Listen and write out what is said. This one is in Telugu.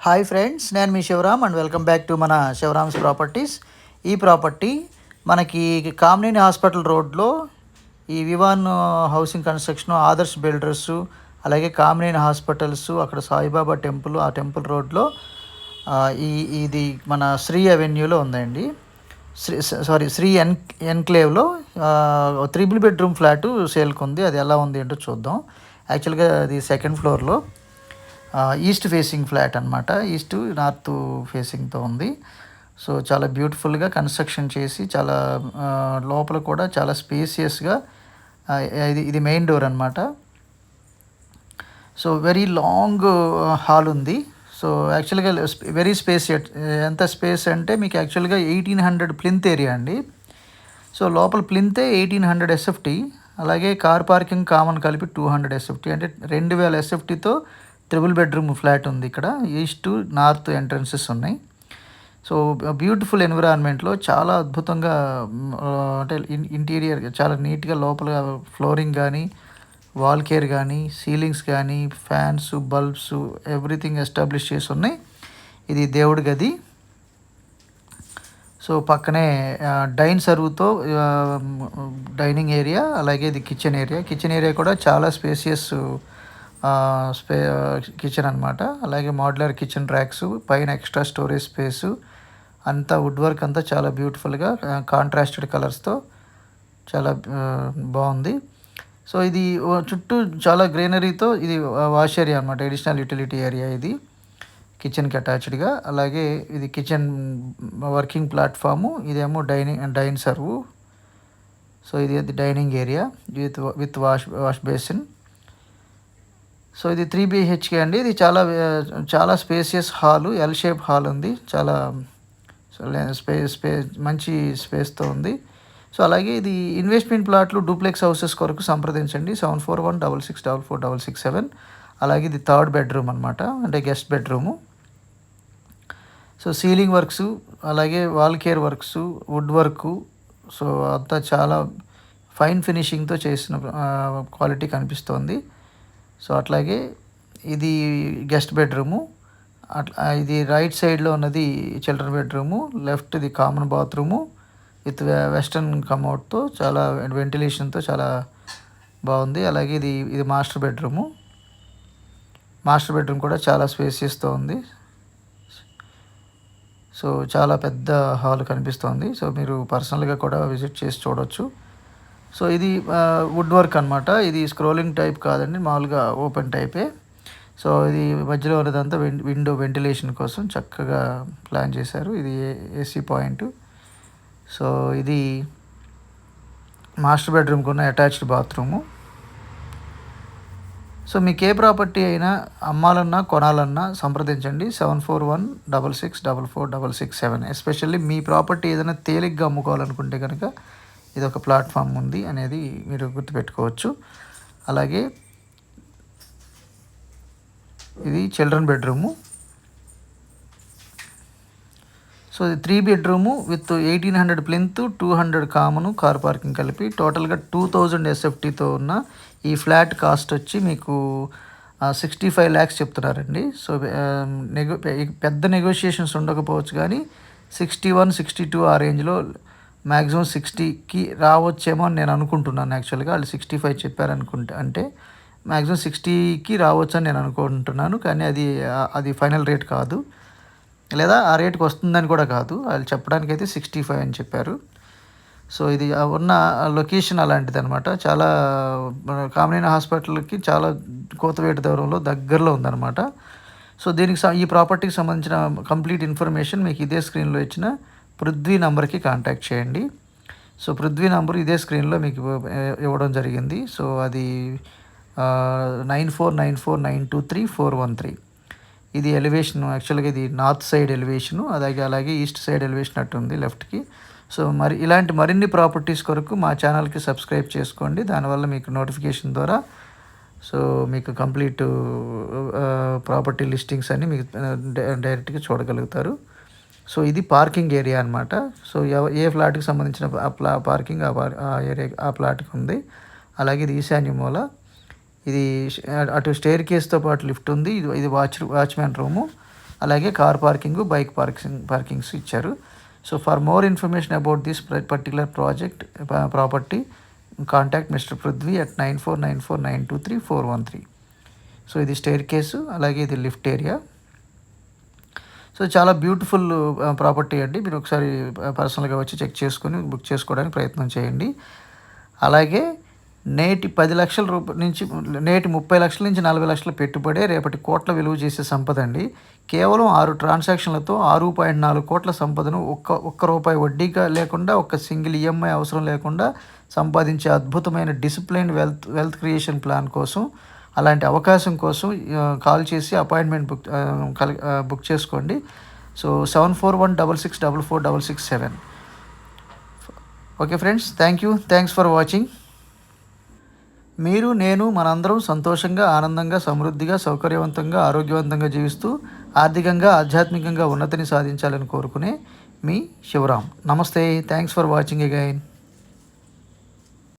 హాయ్ ఫ్రెండ్స్, నేను మీ Shivaram and welcome back to మన శివరామ్స్ ప్రాపర్టీస్. ఈ ప్రాపర్టీ మనకి కామినేని హాస్పిటల్ రోడ్లో ఈ Vivaan housing construction, Adarsh builders, అలాగే కామినేని హాస్పిటల్స్, అక్కడ సాయిబాబా టెంపుల్, ఆ టెంపుల్ రోడ్లో ఇది మన శ్రీ అవెన్యూలో ఉందండి. శ్రీ ఎన్క్లేవ్లో 3 బెడ్రూమ్ ఫ్లాటు సేల్కి ఉంది. అది ఎలా ఉంది ఏంటో చూద్దాం. యాక్చువల్గా అది సెకండ్ ఫ్లోర్లో ఈస్ట్ ఫేసింగ్ ఫ్లాట్ అనమాట. ఈస్ట్ నార్త్ ఫేసింగ్తో ఉంది. సో చాలా బ్యూటిఫుల్గా కన్స్ట్రక్షన్ చేసి చాలా లోపల కూడా చాలా స్పేసియస్గా ఇది మెయిన్ డోర్ అనమాట. సో వెరీ లాంగ్ హాల్ ఉంది. సో యాక్చువల్గా వెరీ స్పేస్. ఎంత స్పేస్ అంటే మీకు యాక్చువల్గా 1800 ప్లింత్ ఏరియా అండి. సో లోపల ప్లింతే 1800 ఎస్ఎఫ్టీ, అలాగే కార్ పార్కింగ్ కామన్ కలిపి 200 ఎస్ఎఫ్టీ, అంటే 2000 ఎస్ఎఫ్టీతో 3 బెడ్రూమ్ ఫ్లాట్ ఉంది. ఇక్కడ ఈస్ట్ నార్త్ ఎంట్రన్సెస్ ఉన్నాయి. సో బ్యూటిఫుల్ ఎన్విరాన్మెంట్లో చాలా అద్భుతంగా, అంటే ఇంటీరియర్ చాలా నీట్గా, లోపల ఫ్లోరింగ్ కానీ, వాల్ కేర్ కానీ, సీలింగ్స్ కానీ, ఫ్యాన్స్, బల్బ్స్, ఎవ్రీథింగ్ ఎస్టాబ్లిష్ చేసి ఉన్నాయి. ఇది దేవుడి గది. సో పక్కనే డైన్ సర్వ్తో డైనింగ్ ఏరియా, అలాగే ఇది కిచెన్ ఏరియా. కిచెన్ ఏరియా కూడా చాలా స్పేసియస్ కిచెన్ అనమాట. అలాగే మోడ్యులర్ కిచెన్ ర్యాక్స్, పైన ఎక్స్ట్రా స్టోరేజ్ స్పేసు, అంతా వుడ్ వర్క్ అంతా చాలా బ్యూటిఫుల్గా కాంట్రాస్టెడ్ కలర్స్తో చాలా బాగుంది. సో ఇది చుట్టూ చాలా గ్రీనరీతో, ఇది వాష్ ఏరియా అనమాట, అడిషనల్ యూటిలిటీ ఏరియా ఇది కిచెన్కి అటాచ్డ్గా. అలాగే ఇది కిచెన్ వర్కింగ్ ప్లాట్ఫాము, ఇదేమో డైన్ సర్వ్. సో ఇది dining area with wash basin. So ఇది 3 BHK అండి. ఇది చాలా spacious hall, L shape hall ఉంది. చాలా మంచి స్పేస్తో ఉంది. సో అలాగే ఇది ఇన్వెస్ట్మెంట్ ప్లాట్లు, డూప్లెక్స్ హౌసెస్ కొరకు సంప్రదించండి. 7416644667. అలాగే ఇది 3rd బెడ్రూమ్ అనమాట, అంటే guest bedroom. So ceiling works, అలాగే wall care works, wood work, so అంతా చాలా ఫైన్ ఫినిషింగ్తో చేసిన క్వాలిటీ కనిపిస్తోంది. సో అట్లాగే ఇది గెస్ట్ బెడ్రూము. ఇది రైట్ సైడ్లో ఉన్నది చిల్డ్రన్ బెడ్రూము, లెఫ్ట్ ఇది కామన్ బాత్రూము విత్ వెస్టర్న్ కమౌట్తో, చాలా వెంటిలేషన్తో చాలా బాగుంది. అలాగే ఇది మాస్టర్ బెడ్రూము. మాస్టర్ బెడ్రూమ్ కూడా చాలా స్పేసియస్తో ఉంది. సో చాలా పెద్ద హాల్ కనిపిస్తోంది. సో మీరు పర్సనల్గా కూడా విజిట్ చేసి చూడవచ్చు. సో ఇది వుడ్ వర్క్ అనమాట. ఇది స్క్రోలింగ్ టైప్ కాదండి, మామూలుగా ఓపెన్ టైపే. సో ఇది మధ్యలో ఉన్నదంతా విండో వెంటిలేషన్ కోసం చక్కగా ప్లాన్ చేశారు. ఇది ఏసీ పాయింట్. సో ఇది మాస్టర్ బెడ్రూమ్కి ఉన్న అటాచ్డ్ బాత్రూము. సో మీకు ఏ ప్రాపర్టీ అయినా అమ్మాలన్నా కొనాలన్నా సంప్రదించండి. 7416644667. ఎస్పెషల్లీ మీ ప్రాపర్టీ ఏదైనా తేలిగ్గా అమ్ముకోవాలనుకుంటే కనుక ఇది ఒక ప్లాట్ఫామ్ ఉంది అనేది మీరు గుర్తుపెట్టుకోవచ్చు. అలాగే ఇది చిల్డ్రన్ బెడ్రూము. సో ఇది 3 bedroom with 1800 plinth, 200 common, car parking కలిపి టోటల్గా 2000 ఎస్ఎఫ్టీతో ఉన్న ఈ ఫ్లాట్ కాస్ట్ వచ్చి మీకు 65 lakhs చెప్తున్నారండి. సో పెద్ద నెగోషియేషన్స్ ఉండకపోవచ్చు, కానీ 61, 62 ఆ రేంజ్లో, మ్యాక్సిమం 60కి రావచ్చేమో అని నేను అనుకుంటున్నాను. యాక్చువల్గా వాళ్ళు 65 చెప్పారనుకుంటే, అంటే మ్యాక్సిమం 60కి రావచ్చు అని నేను అనుకుంటున్నాను. కానీ అది ఫైనల్ రేట్ కాదు, లేదా ఆ రేట్కి వస్తుందని కూడా కాదు. వాళ్ళు చెప్పడానికైతే 65 అని చెప్పారు. సో ఇది ఉన్న లొకేషన్ అలాంటిది అనమాట. చాలా కామినేని హాస్పిటల్కి చాలా కోతవేటు దూరంలో దగ్గరలో ఉందన్నమాట. సో ఈ ప్రాపర్టీకి సంబంధించిన కంప్లీట్ ఇన్ఫర్మేషన్ మీకు ఇదే స్క్రీన్లో ఇచ్చిన పృథ్వీ నంబర్కి కాంటాక్ట్ చేయండి. సో పృథ్వీ నంబర్ ఇదే స్క్రీన్లో మీకు ఇవ్వడం జరిగింది. సో అది 9494923413. ఇది ఎలివేషన్. యాక్చువల్గా ఇది నార్త్ సైడ్ ఎలివేషను, అలాగే ఈస్ట్ సైడ్ ఎలివేషన్ అట్టుంది లెఫ్ట్కి. సో ఇలాంటి మరిన్ని ప్రాపర్టీస్ కొరకు మా ఛానల్కి సబ్స్క్రైబ్ చేసుకోండి. దానివల్ల మీకు నోటిఫికేషన్ ద్వారా సో మీకు కంప్లీట్ ప్రాపర్టీ లిస్టింగ్స్ అన్నీ మీకు డైరెక్ట్గా చూడగలుగుతారు. సో ఇది పార్కింగ్ ఏరియా అనమాట. సో ఏ ఫ్లాట్కి సంబంధించిన పార్కింగ్ ఆ ఫ్లాట్కి ఉంది. అలాగే ఇది ఈశాన్య మూల. ఇది అటు స్టేర్ కేస్తో పాటు లిఫ్ట్ ఉంది. ఇది వాచ్మ్యాన్ రూము. అలాగే కార్ పార్కింగ్, బైక్ పార్కింగ్స్ ఇచ్చారు. So for more information about this particular project property contact mister Prithvi at 9494923413. So ఇది స్టేర్ కేసు, అలాగే ఇది లిఫ్ట్ ఏరియా. సో చాలా బ్యూటిఫుల్ ప్రాపర్టీ అండి. మీరు ఒకసారి పర్సనల్గా వచ్చి చెక్ చేసుకొని బుక్ చేసుకోవడానికి ప్రయత్నం చేయండి. అలాగే నేటి 10 లక్షల నుంచి నేటి 30 లక్షల నుంచి 40 లక్షల పెట్టుబడే రేపటి కోట్ల విలువ చేసే సంపద అండి. కేవలం 6 ట్రాన్సాక్షన్లతో 6.4 కోట్ల సంపదను ఒక్క రూపాయి వడ్డీగా లేకుండా, ఒక్క సింగిల్ ఈఎంఐ అవసరం లేకుండా సంపాదించే అద్భుతమైన డిసిప్లైన్ వెల్త్ క్రియేషన్ ప్లాన్ కోసం, అలాంటి అవకాశం కోసం కాల్ చేసి అపాయింట్మెంట్ బుక్ చేసుకోండి. So 7416644667. Okay friends, thanks for watching. మీరు, నేను, మనందరం సంతోషంగా, ఆనందంగా, సమృద్ధిగా, సౌకర్యవంతంగా, ఆరోగ్యవంతంగా జీవిస్తూ ఆర్థికంగా, ఆధ్యాత్మికంగా ఉన్నతిని సాధించాలని కోరుకునే మీ శివరాం. నమస్తే. Thanks for watching again.